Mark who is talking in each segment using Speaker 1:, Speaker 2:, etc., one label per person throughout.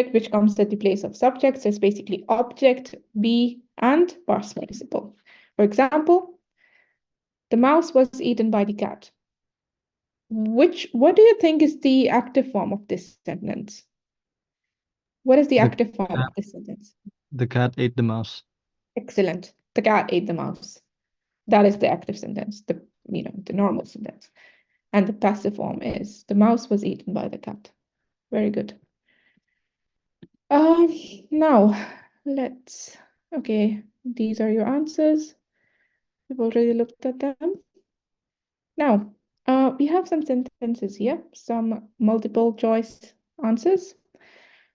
Speaker 1: object which comes at the place of subject. So it's basically object, be, and past participle. For example, the mouse was eaten by the cat. What do you think is the active form of this sentence? What is the active form of this sentence?
Speaker 2: The cat ate the mouse.
Speaker 1: Excellent. The cat ate the mouse. That is the active sentence, the normal sentence. And the passive form is the mouse was eaten by the cat. Very good. Now okay, these are your answers. We've already looked at them. Now, we have some sentences here, some multiple choice answers.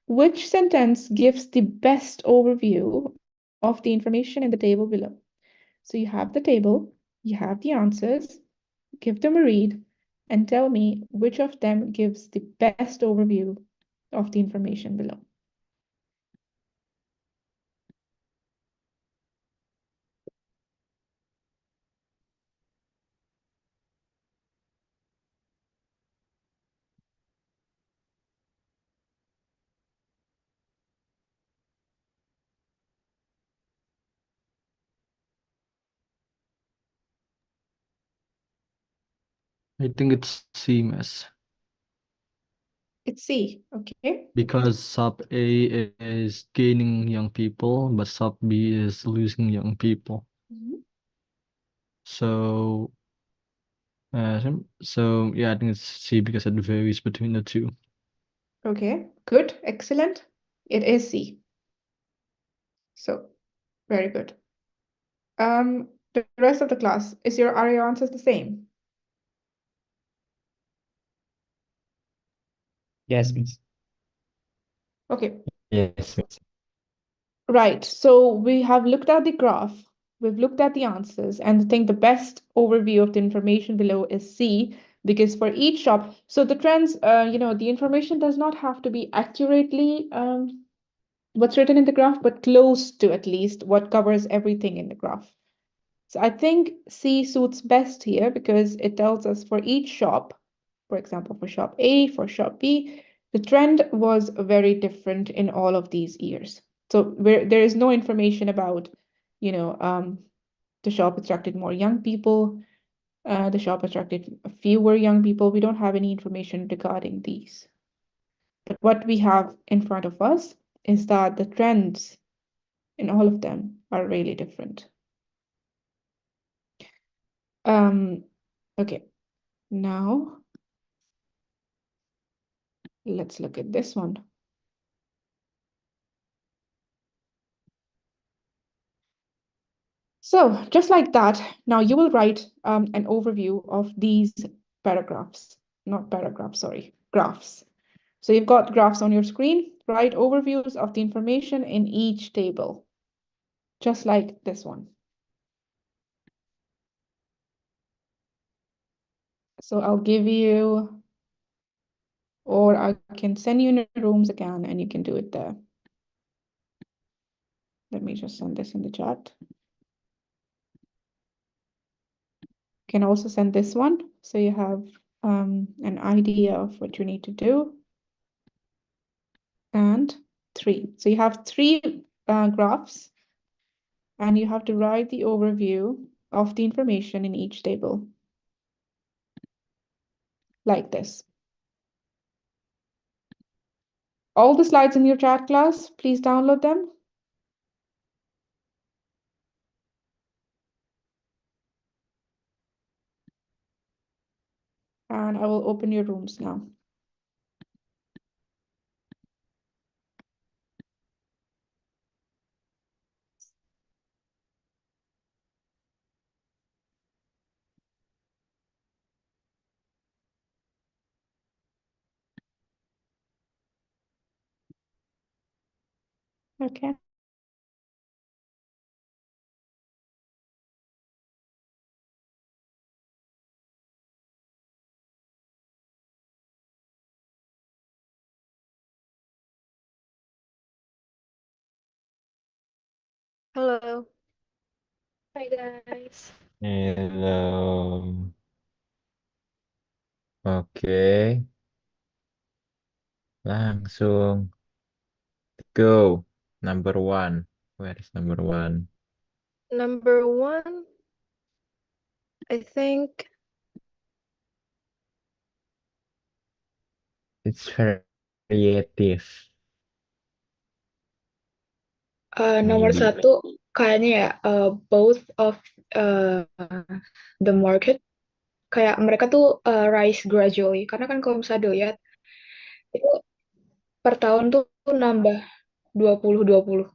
Speaker 1: Which sentence gives the best overview of the information in the table below? So you have the table, you have the answers, give them a read, and tell me which of them gives the best overview of the information below.
Speaker 2: I think it's CMS.
Speaker 1: It's C, okay?
Speaker 2: Because sub A is gaining young people, but sub B is losing young people. So, yeah, I think it's C because it varies between the two.
Speaker 1: Okay, good, excellent. It is C. So, very good. The rest of the class, are your answers the same?
Speaker 3: Yes, miss.
Speaker 1: Okay,
Speaker 3: Yes, miss.
Speaker 1: right. So we have looked at the graph, we've looked at the answers, and I think the best overview of the information below is C, because for each shop, so the trends, the information does not have to be accurately what's written in the graph, but close to at least what covers everything in the graph. So I think C suits best here because it tells us for each shop, for example, for shop A, for shop B, the trend was very different in all of these years. So there is no information about, the shop attracted more young people, the shop attracted fewer young people. We don't have any information regarding these. But what we have in front of us is that the trends in all of them are really different. Okay, now let's look at this one. So just like that, now you will write an overview of these paragraphs, not paragraphs, sorry, graphs. So you've got graphs on your screen, write overviews of the information in each table, just like this one. So I'll give you, or I can send you in the rooms again and you can do it there. Let me just send this in the chat. You can also send this one, so you have an idea of what you need to do. And 3. So you have 3 graphs, and you have to write the overview of the information in each table, like this. All the slides in your chat class, please download them. And I will open your rooms now. Okay.
Speaker 4: Hello. Hi guys.
Speaker 3: Hello. Oke. Langsung. Go. Number one. Where is number one?
Speaker 4: Number one, I think
Speaker 3: It's creative.
Speaker 4: nomor
Speaker 3: Maybe.
Speaker 4: satu kayaknya ya both of the market kayak mereka tuh rise gradually karena kan kalau misalnya dilihat itu per tahun tuh nambah 20-20.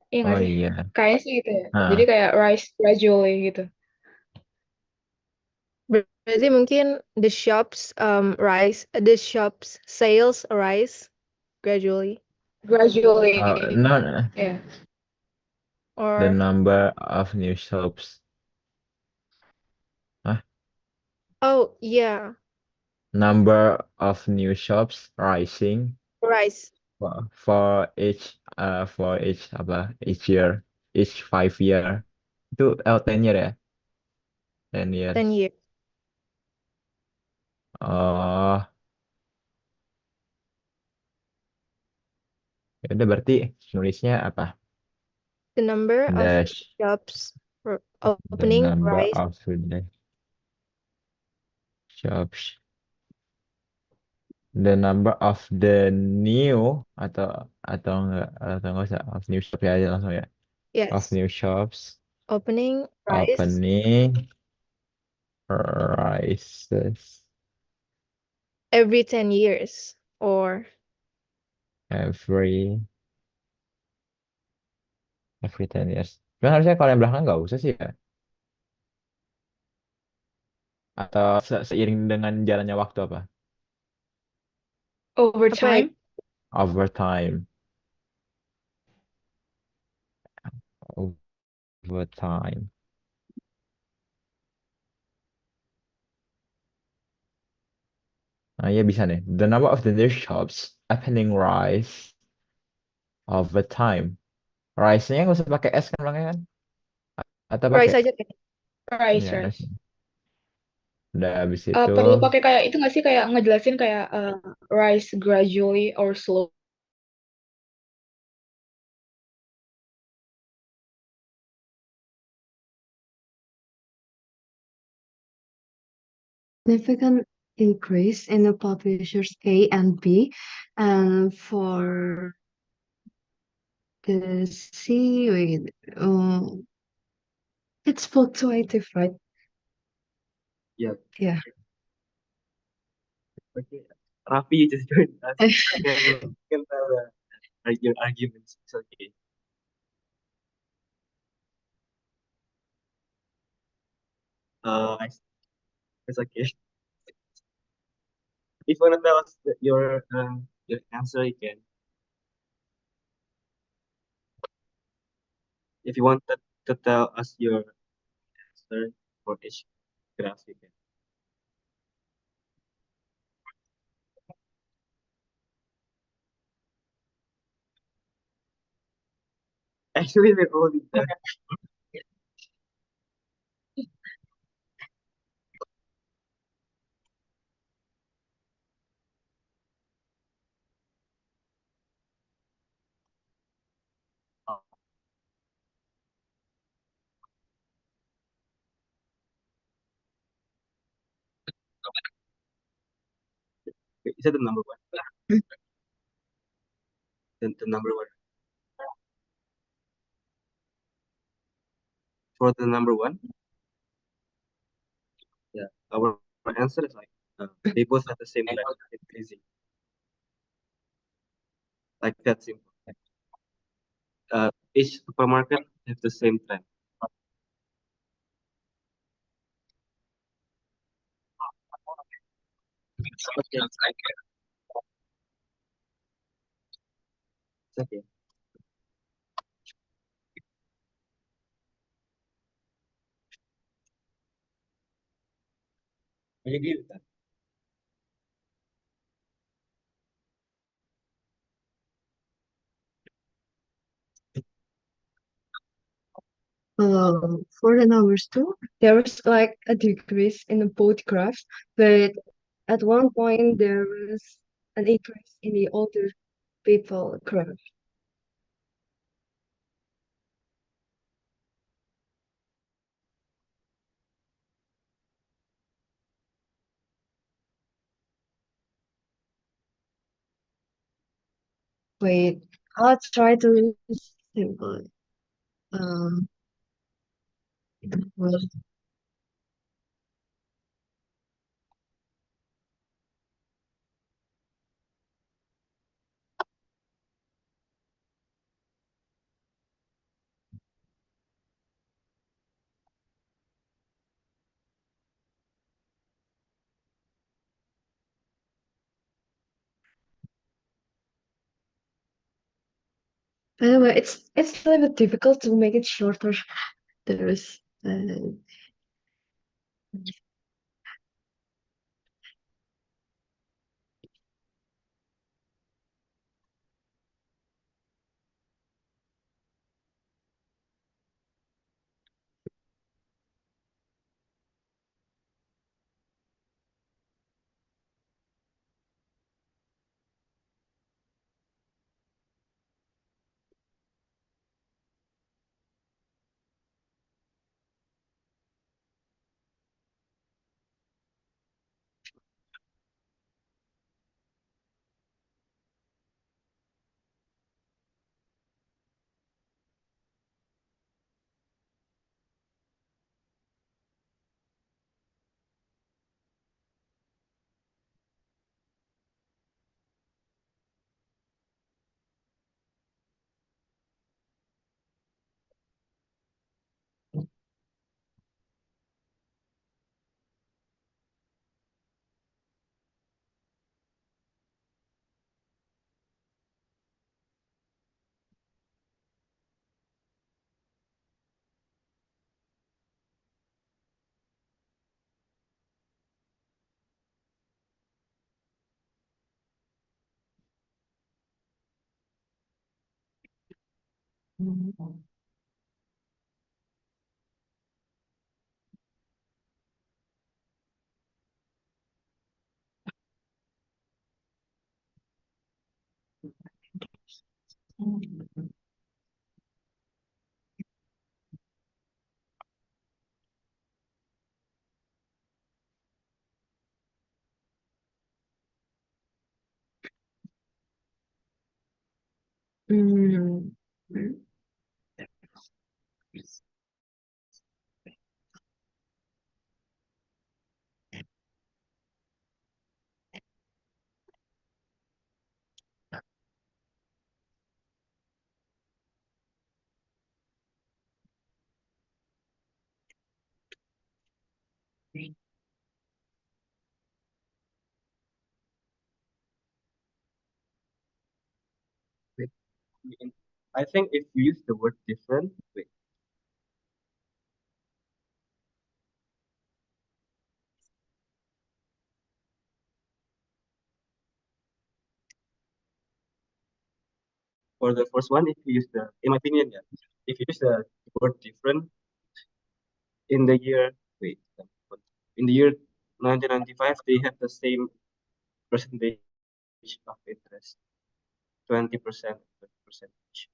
Speaker 4: Iya nggak
Speaker 3: Oh
Speaker 4: sih?
Speaker 3: iya.
Speaker 4: Kayaknya sih gitu ya. Jadi
Speaker 3: Ah,
Speaker 4: kayak rise gradually gitu. Berarti mungkin the shops sales rise gradually. Gradually,
Speaker 3: no, no.
Speaker 4: yeah.
Speaker 3: The
Speaker 4: Or
Speaker 3: number of new shops. Huh?
Speaker 4: oh yeah,
Speaker 3: Number of new shops rising
Speaker 4: rise
Speaker 3: for each apa each year, each 5 year. Itu 10 year ya? 10 years.
Speaker 4: 10 years.
Speaker 3: Oh, ya udah berarti nulisnya apa?
Speaker 4: The number of
Speaker 3: Dash
Speaker 4: shops
Speaker 3: the
Speaker 4: opening
Speaker 3: number
Speaker 4: rise.
Speaker 3: of the shops. The number of the new atau enggak usah of new shop ya aja langsung ya. Of
Speaker 4: Yes,
Speaker 3: new shops
Speaker 4: opening rise
Speaker 3: opening rises
Speaker 4: every 10 years. Or
Speaker 3: every 10 years. Cuman harusnya kalau yang belakang nggak usah sih ya. Atau seiring dengan jalannya waktu apa?
Speaker 4: over
Speaker 1: Apa ya?
Speaker 4: time.
Speaker 3: Over time. Over time. Nah, ya bisa nih. The number of the new shops opening rise over time. Rise-nya nggak usah pakai S kan belakangnya kan? Atau pakai?
Speaker 4: Rise aja kan? Rise,
Speaker 3: Ya,
Speaker 4: rise.
Speaker 3: udah habis itu.
Speaker 4: Perlu pakai kayak itu nggak sih kayak ngejelasin kayak rise gradually or slow.
Speaker 5: Significant increase in the publishers A and B, and for the C, wait, it's fluctuative, right?
Speaker 6: Yeah.
Speaker 5: Yeah.
Speaker 6: Okay. Rafi, you just joined us. Can argue arguments. It's okay. It's okay. If you wanna tell us your answer, you can. If you want to tell us your answer for each graph, you can. Actually, we're already there. Is that the number one? The number one. For the number one, yeah, our answer is like they both have the same level increasing. Like that simple. Each supermarket have the same trend. Okay. It's okay. I agree with that.
Speaker 5: For the numbers too, there was like a decrease in both graphs, but at one point there was an increase in the older people growth. Wait, I'll try to simple. Um, well, anyway, it's a little bit difficult to make it shorter. There's mm,
Speaker 6: Wait, I think if you use the word different, wait, for the first one, if you use the, in my opinion, yeah, if you use the word different in the year, wait, in the year 1995, they have the same percentage of interest, 20%, 20% each.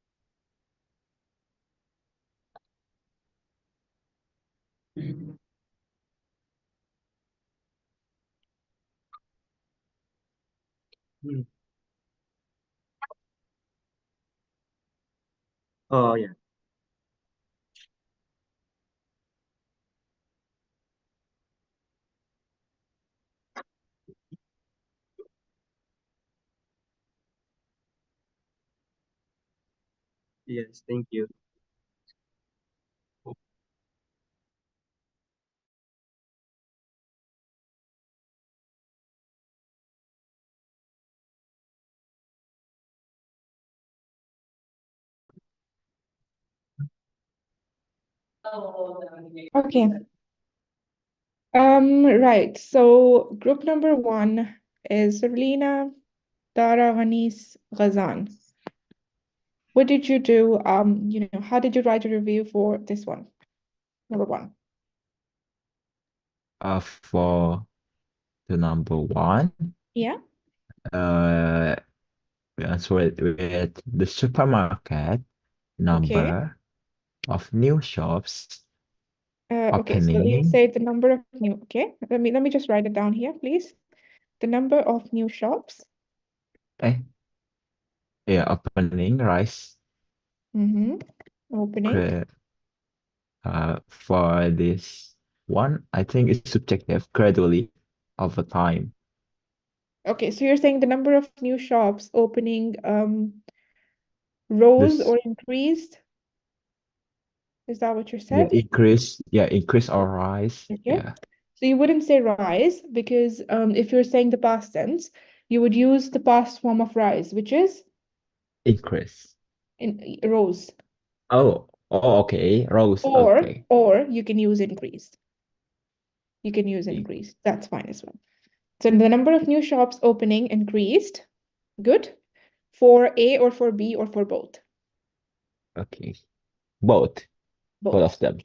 Speaker 6: Hmm. Oh yeah, yes, thank you.
Speaker 1: Okay. Right. So group number one is Serlina, Dara, Ghanis, Ghazan. What did you do? How did you write a review for this one? Number one.
Speaker 3: For the number one,
Speaker 1: Yeah.
Speaker 3: uh, We answer it with the supermarket
Speaker 1: Okay.
Speaker 3: number of new shops
Speaker 1: Okay, so you
Speaker 3: opening.
Speaker 1: say the number of new, okay. Let me just write it down here, please. The number of new shops.
Speaker 3: Eh, yeah, opening rise
Speaker 1: Mm-hmm. Opening.
Speaker 3: for this one. I think it's subjective gradually over time.
Speaker 1: Okay, so you're saying the number of new shops opening rose
Speaker 3: This
Speaker 1: or increased? Is that what you
Speaker 3: yeah,
Speaker 1: said?
Speaker 3: increase or rise.
Speaker 1: Okay.
Speaker 3: Yeah,
Speaker 1: So you wouldn't say rise because if you're saying the past tense, you would use the past form of rise, which is
Speaker 3: increase.
Speaker 1: in rose.
Speaker 3: Oh, okay. Rose. Okay.
Speaker 1: Or you can use increased. You can use
Speaker 3: In-
Speaker 1: increased. That's fine as well. So the number of new shops opening increased. Good. For A or for B or for both?
Speaker 3: Okay. Both. Both
Speaker 1: Both.
Speaker 3: of them.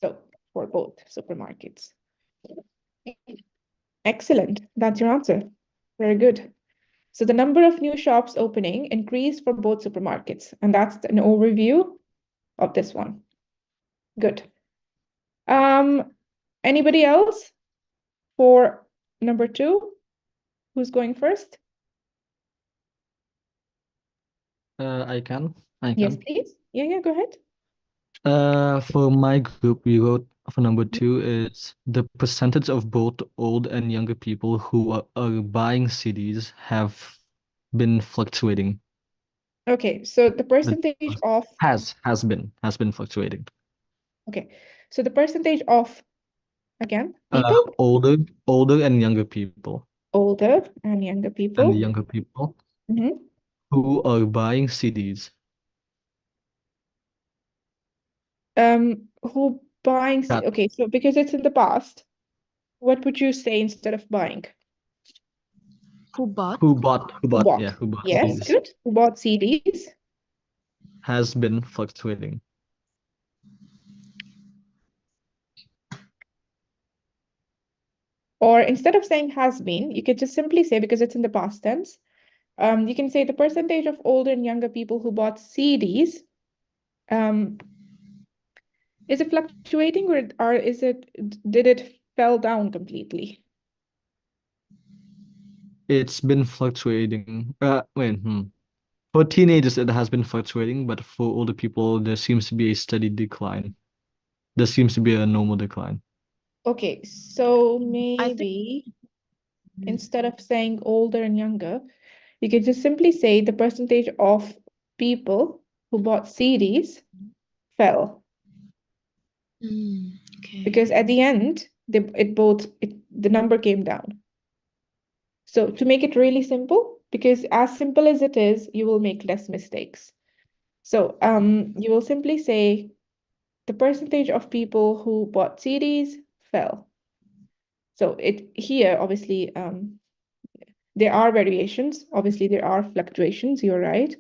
Speaker 1: So for both supermarkets. Excellent. That's your answer. Very good. So the number of new shops opening increased for both supermarkets. And that's an overview of this one. Good. Um, anybody else for number 2? Who's going first?
Speaker 2: I can. I
Speaker 1: Yes,
Speaker 2: can.
Speaker 1: please. Yeah, go ahead.
Speaker 2: For my group, we wrote for number two is the percentage of both old and younger people who are buying CDs have been fluctuating.
Speaker 1: Okay, so the
Speaker 2: The
Speaker 1: percentage of,
Speaker 2: has been fluctuating.
Speaker 1: okay, so the percentage of, again, people,
Speaker 2: Older and younger people
Speaker 1: older and younger
Speaker 2: and
Speaker 1: people.
Speaker 2: younger people
Speaker 1: Mhm.
Speaker 2: who are buying CDs.
Speaker 1: Who buying,
Speaker 2: That
Speaker 1: okay, so because it's in the past, what would you say instead of buying?
Speaker 5: Who bought?
Speaker 1: Who bought?
Speaker 2: who bought
Speaker 1: Yes,
Speaker 2: CDs
Speaker 1: good. Who bought CDs?
Speaker 2: has been fluctuating.
Speaker 1: Or instead of saying has been, you could just simply say, because it's in the past tense, you can say the percentage of older and younger people who bought CDs, um, is it fluctuating or did it fell down completely?
Speaker 2: It's been fluctuating. For teenagers, it has been fluctuating, but for older people, there seems to be a steady decline. There seems to be a normal decline.
Speaker 1: Okay, so
Speaker 5: I think
Speaker 1: maybe instead of saying older and younger, you can just simply say the percentage of people who bought CDs fell.
Speaker 5: okay.
Speaker 1: Because at the end, the number came down. So to make it really simple, because as simple as it is, you will make less mistakes. So you will simply say the percentage of people who bought CDs fell. So it here, obviously, there are variations. Obviously, there are fluctuations. You're right.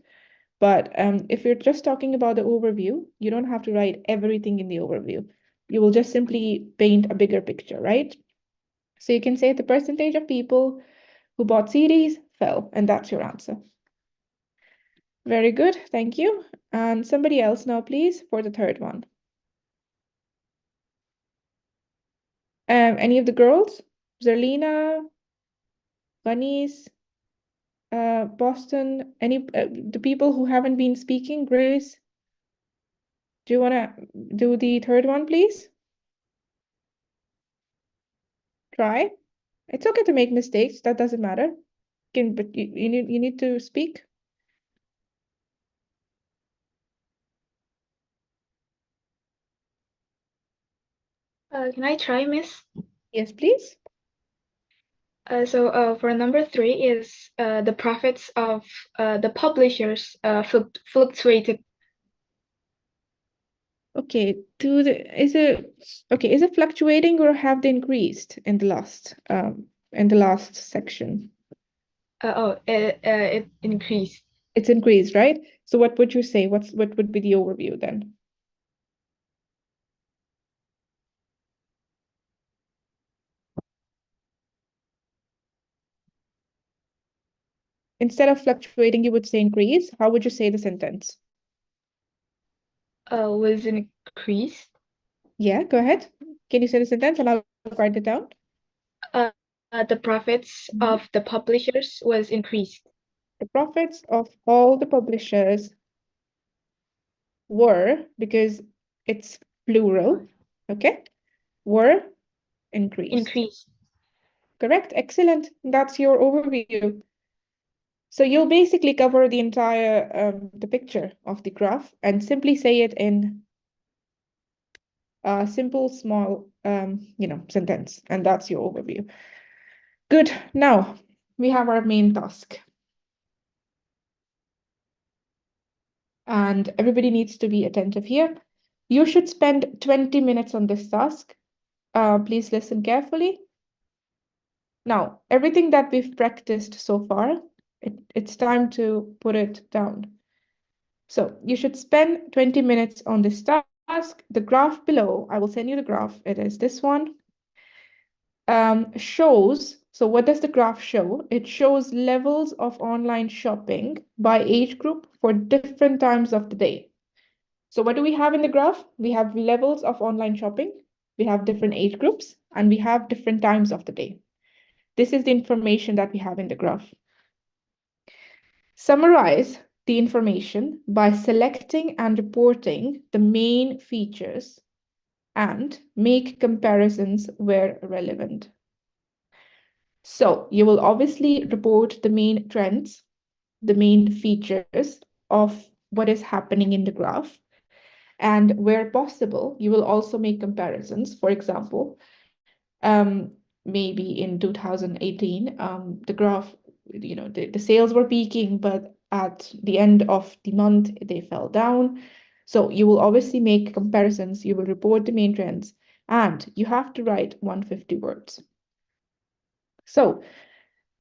Speaker 1: But if you're just talking about the overview, you don't have to write everything in the overview. You will just simply paint a bigger picture, right? So you can say the percentage of people who bought CDs fell, and that's your answer. Very good, thank you. And somebody else now, please, for the third one. Any of the girls? Zerlina, Vanis, Boston, any the people who haven't been speaking, Grace, do you want to do the third one, please? Try. It's okay to make mistakes, that doesn't matter. But you need to speak.
Speaker 4: Can I try, Miss?
Speaker 1: Yes, please.
Speaker 4: So for number 3 is the profits of the publishers fluctuated.
Speaker 1: Okay, is it fluctuating or have they increased in the last section?
Speaker 4: It increased.
Speaker 1: It's increased, right? So what would you say? What would be the overview then? instead of fluctuating, you would say increase. How would you say the sentence?
Speaker 4: Was increased.
Speaker 1: Yeah, go ahead. Can you say the sentence and I'll write it down?
Speaker 4: The profits of the publishers was increased.
Speaker 1: The profits of all the publishers were, because it's plural, okay, were increased.
Speaker 4: Increased.
Speaker 1: Correct? Excellent. That's your overview. So you'll basically cover the entire the picture of the graph and simply say it in a simple, small, sentence, and that's your overview. Good. Now we have our main task. And everybody needs to be attentive here. You should spend 20 minutes on this task. Please listen carefully. Now, everything that we've practiced so far, it's time to put it down. So you should spend 20 minutes on this task. The graph below, I will send you the graph. It is this one. Shows, so what does the graph show? It shows levels of online shopping by age group for different times of the day. So what do we have in the graph? We have levels of online shopping, we have different age groups, and we have different times of the day. This is the information that we have in the graph. Summarize the information by selecting and reporting the main features and make comparisons where relevant. So you will obviously report the main trends, the main features of what is happening in the graph. And where possible, you will also make comparisons. For example, maybe in 2018, the graph, the sales were peaking, but at the end of the month, they fell down. So you will obviously make comparisons, you will report the main trends, and you have to write 150 words. So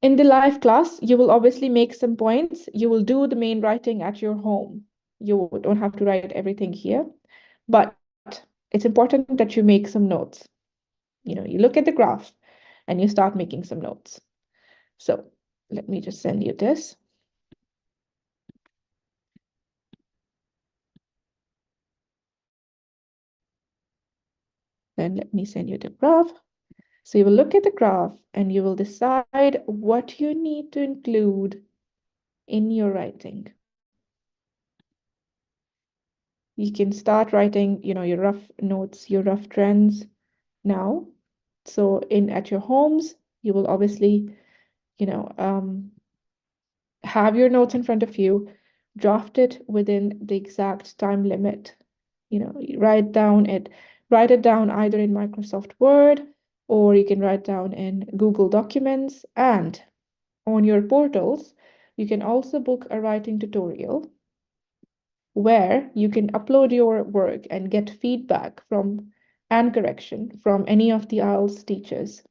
Speaker 1: in the live class, you will obviously make some points. You will do the main writing at your home. You don't have to write everything here, but it's important that you make some notes. You look at the graph and you start making some notes. So let me just send you this. Then let me send you the graph. So you will look at the graph and you will decide what you need to include in your writing. You can start writing, your rough notes, your rough trends now. So at your homes, you will obviously, have your notes in front of you, draft it within the exact time limit. You write it down either in Microsoft Word or you can write down in Google Documents, and on your portals, you can also book a writing tutorial where you can upload your work and get feedback and correction from any of the IELTS teachers.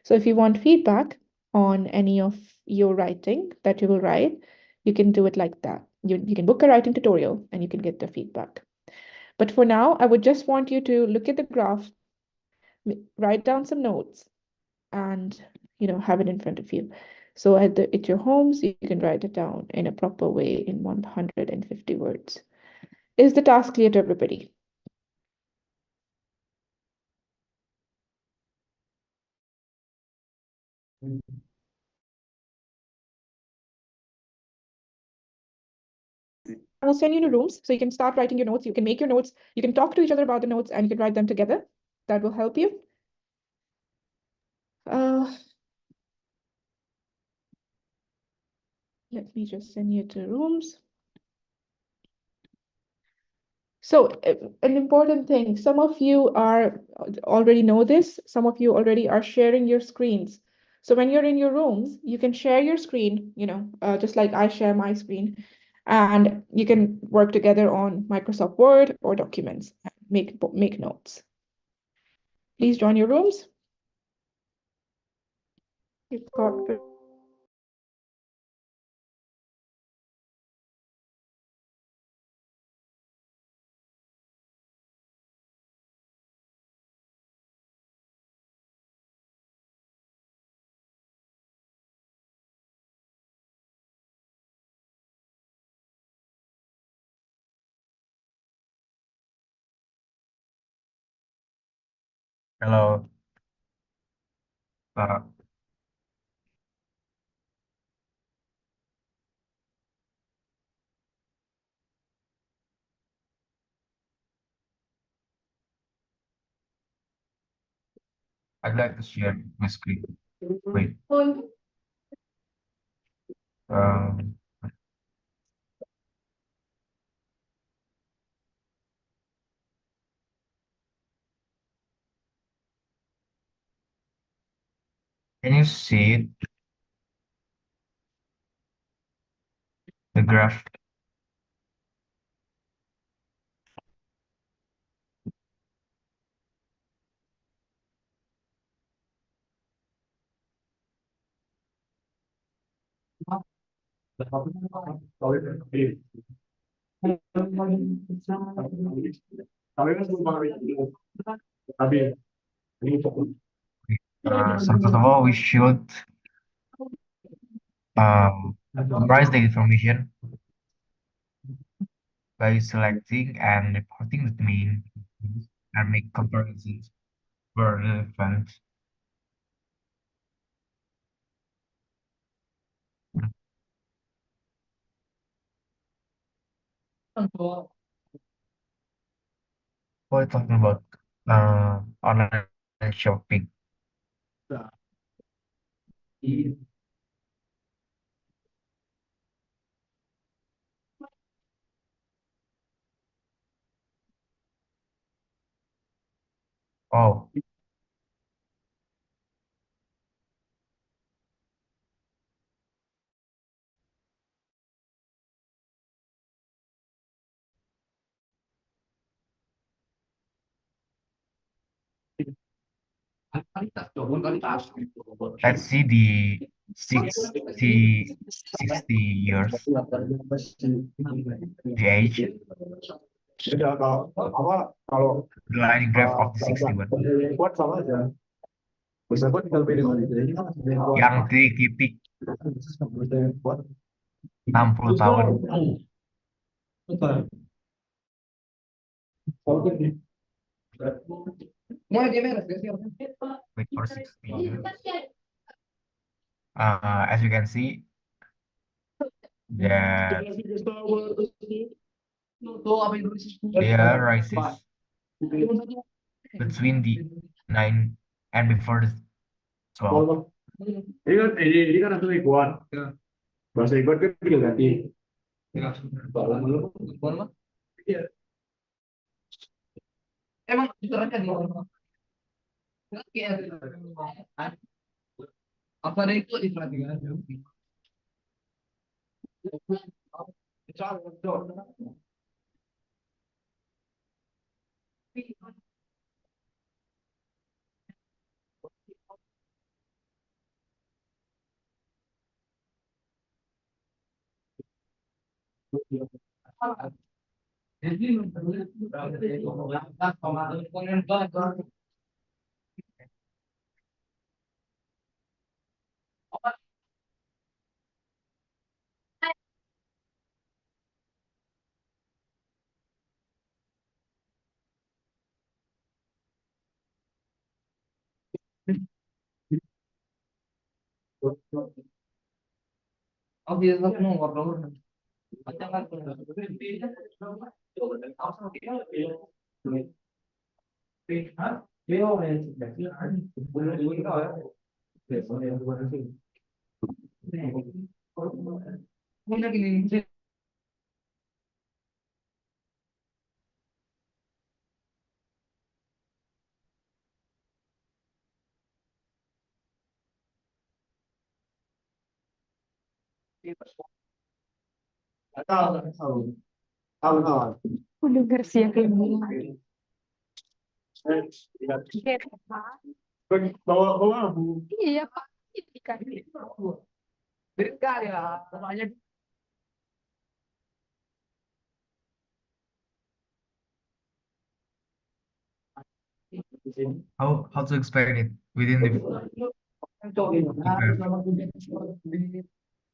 Speaker 1: So if you want feedback on any of your writing that you will write, you can do it like that. You can book a writing tutorial and you can get the feedback. But for now, I would just want you to look at the graph, write down some notes, and have it in front of you. So at your homes, you can write it down in a proper way in 150 words. Is the task clear to everybody? I will send you to rooms so you can start writing your notes. You can make your notes. You can talk to each other about the notes and you can write them together. That will help you. Let me just send you to rooms. So an important thing, some of you already know this. Some of you already are sharing your screens. So when you're in your rooms, you can share your screen, just like I share my screen, and you can work together on Microsoft Word or documents, make notes. Please join your rooms. You've got
Speaker 7: Hello, uh, I'd like to share my screen. Wait, um, can you see it? The graph? So first of all, we should summarize the information by selecting and reporting the mean and make comparisons where relevant. We're talking about online shopping. Oh, let's see the 60 years, the age, the line graph of the 61. Yang titik 60 tahun. Wait for 60 years. As you can see, that there rises between the 9 and before the 12.
Speaker 8: Ini kan satu iguan. Bahasa iguan kan tinggal ganti. Iya. Emang diterangkan di apa ada itu diperhatikan? Oh, dia satu nomor nomor.
Speaker 9: Udah bersih ya kayak gini.
Speaker 8: Bawa
Speaker 9: Iya, Pak. Ini kan.
Speaker 8: berkali lah, namanya.
Speaker 7: How to explain it within the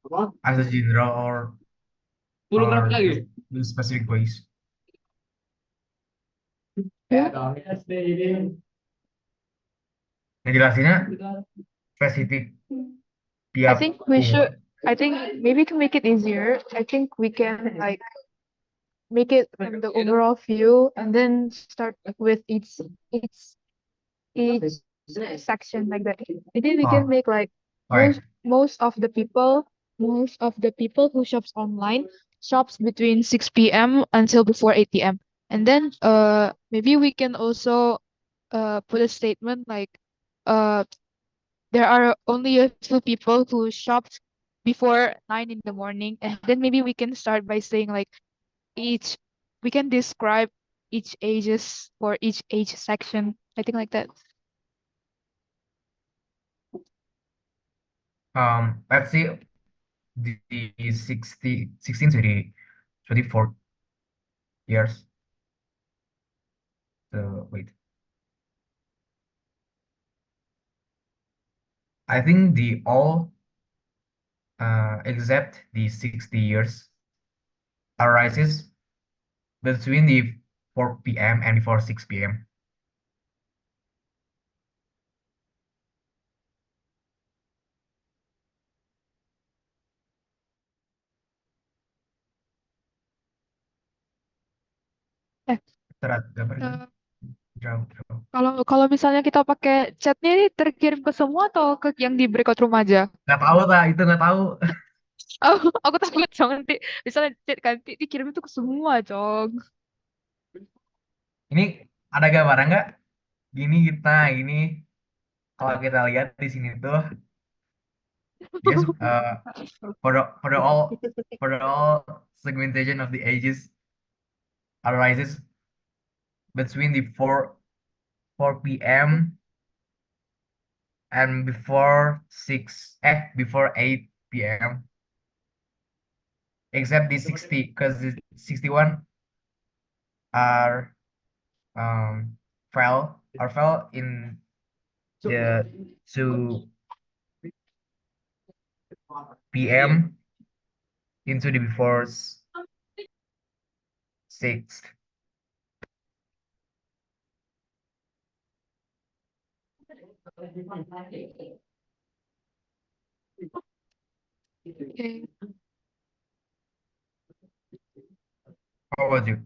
Speaker 7: graph as a general or in specific ways? ngejelasinnya spesifik
Speaker 9: I
Speaker 7: tiap
Speaker 9: think we
Speaker 7: umur.
Speaker 9: should. I think maybe to make it easier, I think we can like make it from the overall view and then start with each each section like that. And then we can
Speaker 7: Oh,
Speaker 9: make like
Speaker 7: oke.
Speaker 9: most of the people who shops online shops between 6 p.m. until before 8 p.m. And then maybe we can also put a statement like uh there are only a few people who shopped before 9 in the morning. And then maybe we can start by saying like each we can describe each ages for each age section. I think like that.
Speaker 7: Let's see the 16 to the 24 years. So wait, I think the all except the 60 years arises between the 4 p.m. and before 6 p.m.
Speaker 9: Eh,
Speaker 7: Terat gambar
Speaker 9: eh,
Speaker 7: jauh jauh.
Speaker 9: kalau kalau misalnya kita pakai chatnya ini terkirim ke semua atau ke yang di breakout room aja?
Speaker 7: Nggak tahu tak itu nggak tahu.
Speaker 9: Oh, aku takut Cong nanti misalnya chat kan dikirim itu ke semua Cong.
Speaker 7: Ini ada gambaran nggak? Gini kita ini kalau kita lihat di sini tuh just for the all segmentation of the ages arises between the 4 p.m. and before 8 p.m. except the 60 because the 61 are um fell in the 2 p.m. into the before 6.
Speaker 9: Okay.
Speaker 7: How about you?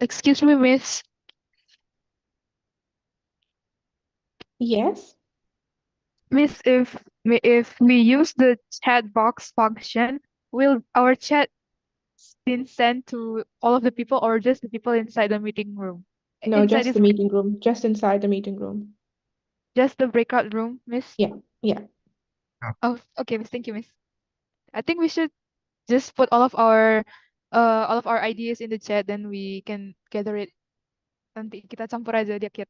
Speaker 9: Excuse me, Miss.
Speaker 1: Yes.
Speaker 9: Miss, if we use the chat box function, will our chat been sent to all of the people or just the people inside the meeting room?
Speaker 1: No,
Speaker 9: Inside
Speaker 1: just
Speaker 9: this,
Speaker 1: the meeting room, just inside the meeting room.
Speaker 9: just the breakout room, Miss?
Speaker 1: Yeah, yeah.
Speaker 9: Oh, okay, Miss. Thank you, Miss. I think we should just put all of our ideas in the chat, then we can gather it. Nanti kita campur aja di akhir.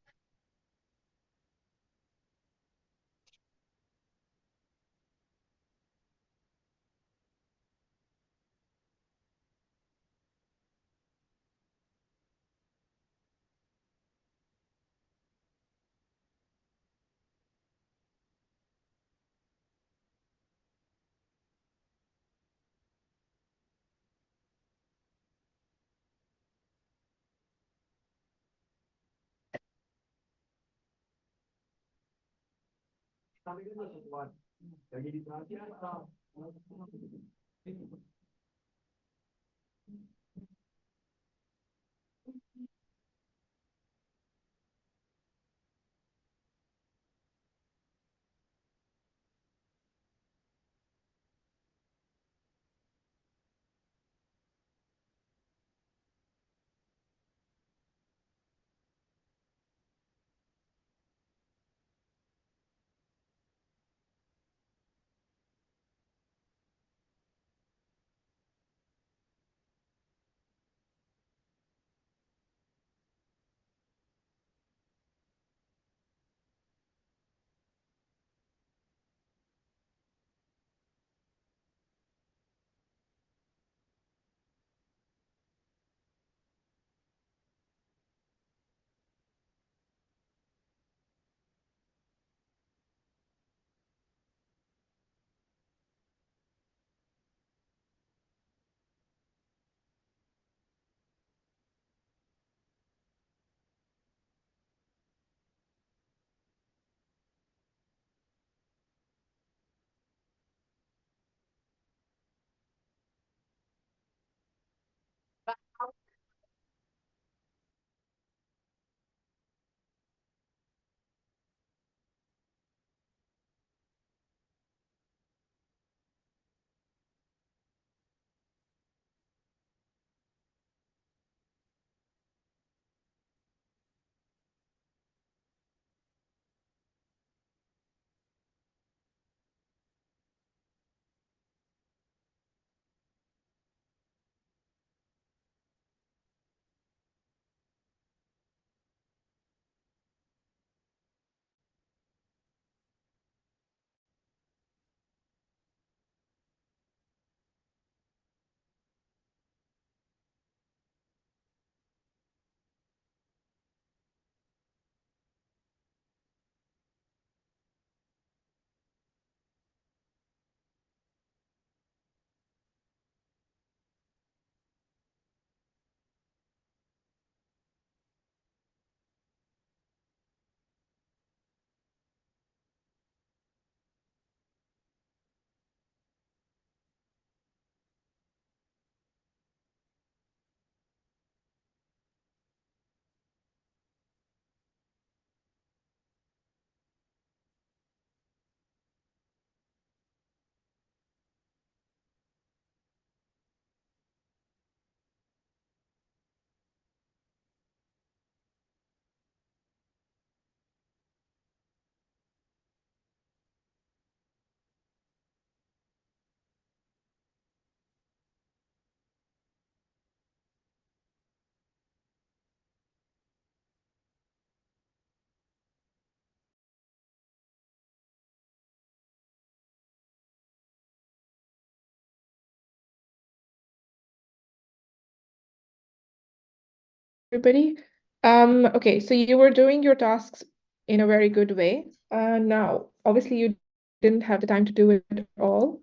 Speaker 1: everybody. Okay, so you were doing your tasks in a very good way. Now, obviously, you didn't have the time to do it all.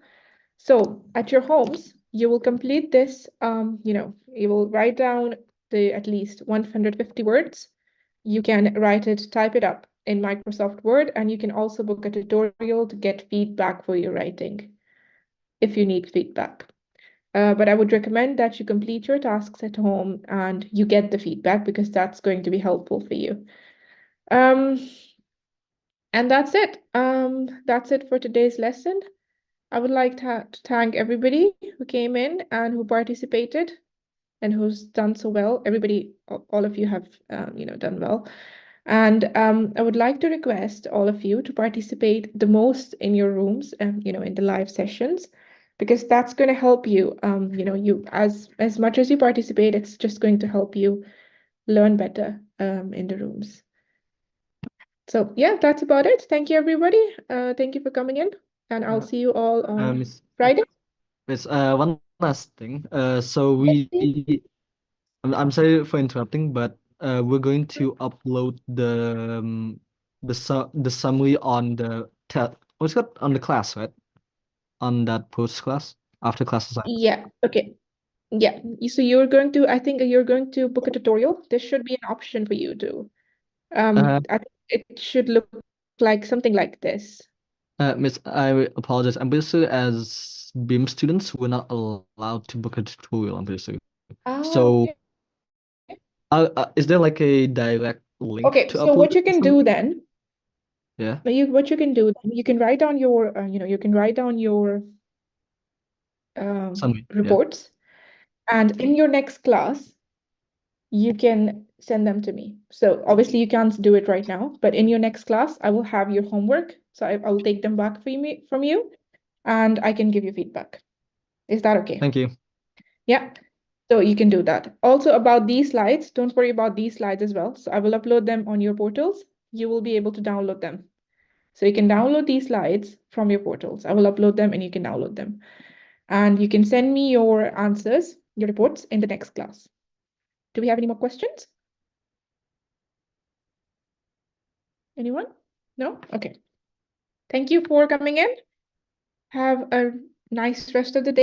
Speaker 1: So at your homes, you will complete this, you will write down the at least 150 words. You can write it, type it up in Microsoft Word, and you can also book a tutorial to get feedback for your writing if you need feedback. But I would recommend that you complete your tasks at home and you get the feedback because that's going to be helpful for you. Um, and that's it. That's it for today's lesson. I would like to thank everybody who came in and who participated and who's done so well. Everybody, all of you have, done well. And I would like to request all of you to participate the most in your rooms, in the live sessions, because that's going to help you. You as much as you participate, it's just going to help you learn better in the rooms. So yeah, that's about it. Thank you, everybody. Thank you for coming in, and I'll see you all on Friday.
Speaker 2: Miss, one last thing. I'm sorry for interrupting, but we're going to upload the summary on the what's it called? On the class, right? On that post class after class assignment.
Speaker 1: Yeah. Okay. Yeah. So you're going to, I think you're going to book a tutorial. This should be an option for you to. I think it should look like something like this.
Speaker 2: Miss, I apologize. I'm pretty sure as BIM students, we're not allowed to book a tutorial, I'm pretty sure. So,
Speaker 1: Okay.
Speaker 2: is there like a direct link
Speaker 1: Okay,
Speaker 2: to
Speaker 1: so
Speaker 2: upload
Speaker 1: what you
Speaker 2: it
Speaker 1: can
Speaker 2: or
Speaker 1: do
Speaker 2: something?
Speaker 1: then,
Speaker 2: Yeah.
Speaker 1: what you can do then, you can write down your, you can write down your
Speaker 2: Summary. Yeah.
Speaker 1: reports, and in your next class, you can send them to me. So obviously you can't do it right now, but in your next class, I will have your homework. So I will take them back from you, and I can give you feedback. Is that okay?
Speaker 2: Thank you.
Speaker 1: Yeah. So you can do that. Also about these slides, don't worry about these slides as well. So I will upload them on your portals. You will be able to download them. So you can download these slides from your portals. I will upload them and you can download them. And you can send me your answers, your reports in the next class. Do we have any more questions? Anyone? No? Okay. Thank you for coming in. Have a nice rest of the day.